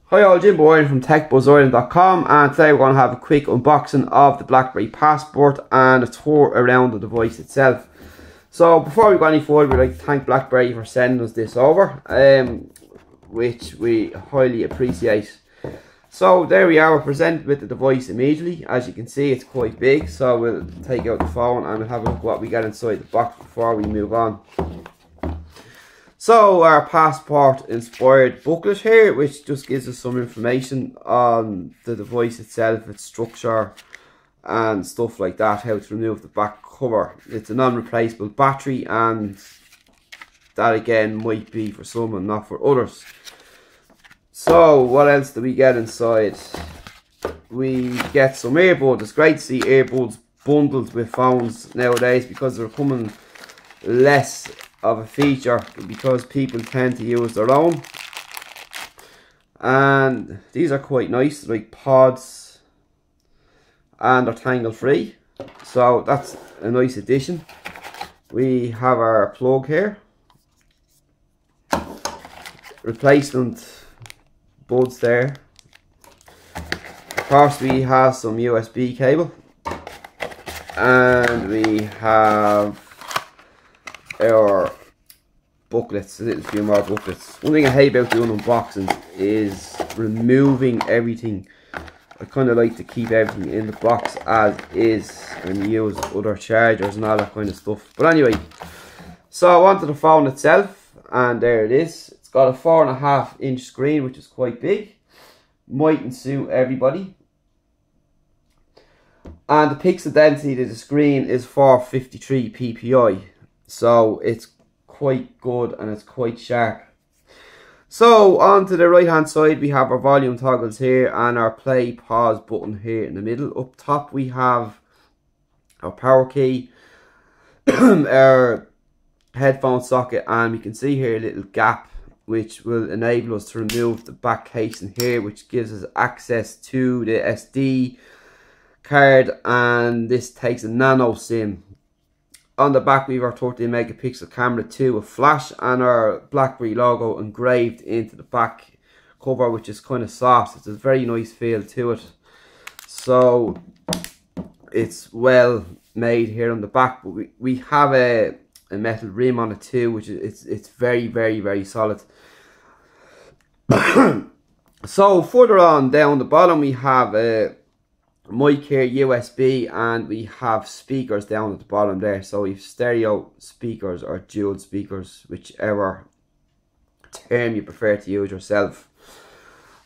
Hi all, Jim Boylan from TechBuzzIreland.com, and today we're going to have a quick unboxing of the BlackBerry Passport and a tour around the device itself. So before we go any further, we'd like to thank BlackBerry for sending us this over, which we highly appreciate. So there we are, we're presented with the device immediately. As you can see, it's quite big, so we'll take out the phone and we'll have a look at what we get inside the box before we move on. So our Passport inspired booklet here, which just gives us some information on the device itself, its structure and stuff like that, how to remove the back cover. It's a non-replaceable battery, and that again might be for some and not for others. So what else do we get inside? We get some earbuds. It's great to see earbuds bundled with phones nowadays, because they're becoming less of a feature because people tend to use their own. And these are quite nice, like pods, and they're tangle free, so that's a nice addition. We have our plug here, replacement buds there. Of course we have some USB cable, and we have our booklets, a little few more booklets. One thing I hate about doing unboxings is removing everything. I kind of like to keep everything in the box as is and use other chargers and all that kind of stuff. But anyway, so onto the phone itself, and there it is. It's got a 4.5-inch screen, which is quite big. Mightn't suit everybody. And the pixel density of the screen is 453 ppi. So it's quite good and it's quite sharp. So on to the right hand side, we have our volume toggles here and our play pause button here in the middle. Up top we have our power key, our headphone socket, and we can see here a little gap which will enable us to remove the back casing here, which gives us access to the SD card, and this takes a nano SIM. On the back we have our 13 megapixel camera too, a flash, and our BlackBerry logo engraved into the back cover, which is kind of soft. It's a very nice feel to it. So it's well made here on the back, but we have a metal rim on it too, which is it's very solid. So further on down the bottom we have a mic here, USB, and we have speakers down at the bottom there. So we have stereo speakers or dual speakers, whichever term you prefer to use yourself.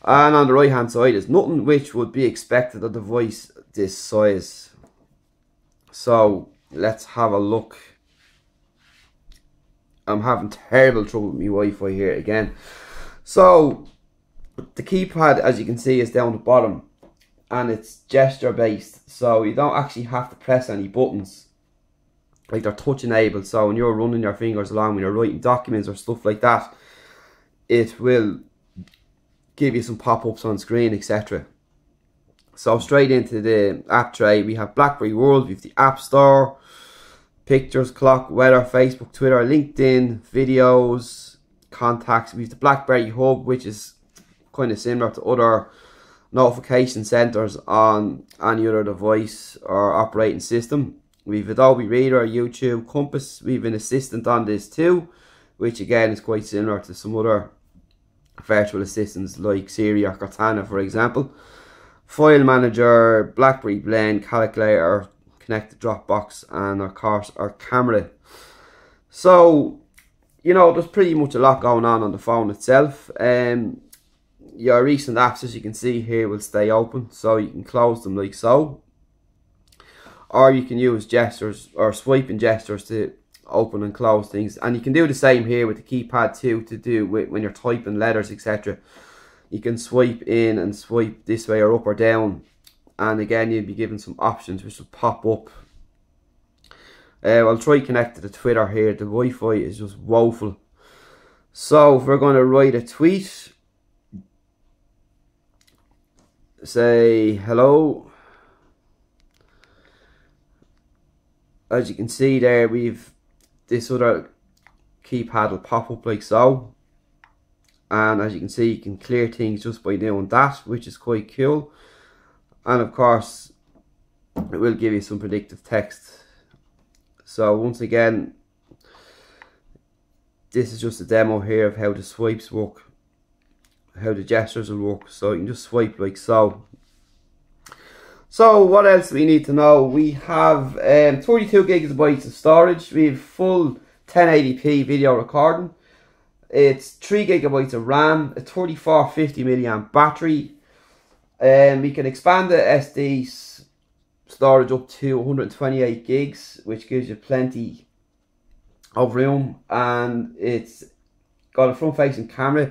And on the right hand side is nothing, which would be expected of a device this size. So let's have a look. I'm having terrible trouble with my Wi-Fi here again. So the keypad, as you can see, is down the bottom, and it's gesture based, so you don't actually have to press any buttons, like they're touch enabled. So when you're running your fingers along when you're writing documents or stuff like that, it will give you some pop-ups on screen, etc. So straight into the app tray, we have BlackBerry World, we have the App Store, pictures, clock, weather, Facebook, Twitter, LinkedIn, videos, contacts. We have the BlackBerry Hub, which is kind of similar to other notification centers on any other device or operating system. We've Adobe Reader, YouTube, Compass. We've an assistant on this too, which again is quite similar to some other virtual assistants like Siri or Cortana, for example. File manager, BlackBerry Blend, calculator, connected Dropbox, and of course our camera. So you know, there's pretty much a lot going on the phone itself. Your recent apps, as you can see here, will stay open, so you can close them like so, or you can use gestures or swiping gestures to open and close things. And you can do the same here with the keypad too, to do with when you're typing letters, etc. You can swipe in and swipe this way or up or down, and again you'll be given some options which will pop up. I'll try connect to the Twitter here. The Wi-Fi is just woeful. So if we're going to write a tweet, say hello, as you can see there, we've this other keypad will pop up like so, and as you can see, you can clear things just by doing that, which is quite cool. And of course, it will give you some predictive text. So once again, this is just a demo here of how the swipes work, how the gestures will work. So you can just swipe like so. So what else do we need to know? We have 32 gigabytes of storage. We have full 1080p video recording. It's 3 gigabytes of RAM, a 3450 milliamp battery. We can expand the SD storage up to 128 gigs, which gives you plenty of room, and it's got a front facing camera.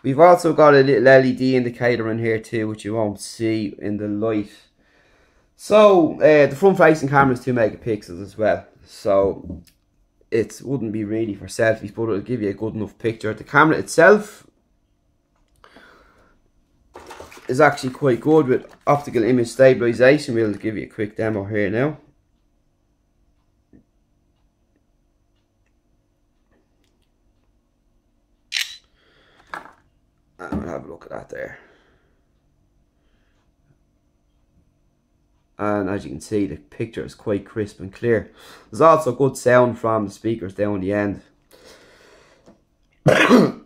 We've also got a little LED indicator in here too, which you won't see in the light. So the front facing camera is 2 megapixels as well, so it wouldn't be really for selfies, but it'll give you a good enough picture. The camera itself is actually quite good with optical image stabilization. We'll give you a quick demo here now. And we'll have a look at that there. And as you can see, the picture is quite crisp and clear. There's also good sound from the speakers down the end.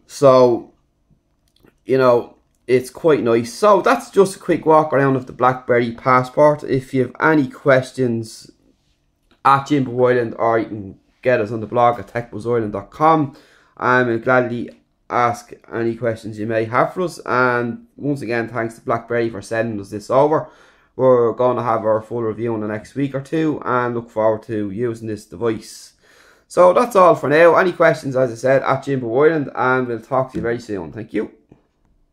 So, you know, it's quite nice. So that's just a quick walk around of the BlackBerry Passport. If you have any questions at Jimbo Island, or you can get us on the blog at techbuzzireland.com, and we'll gladly ask any questions you may have for us. And once again, thanks to BlackBerry for sending us this over. We're going to have our full review in the next week or two, and look forward to using this device. So that's all for now. Any questions, as I said, at Jimbo Island, and we'll talk to you very soon. Thank you.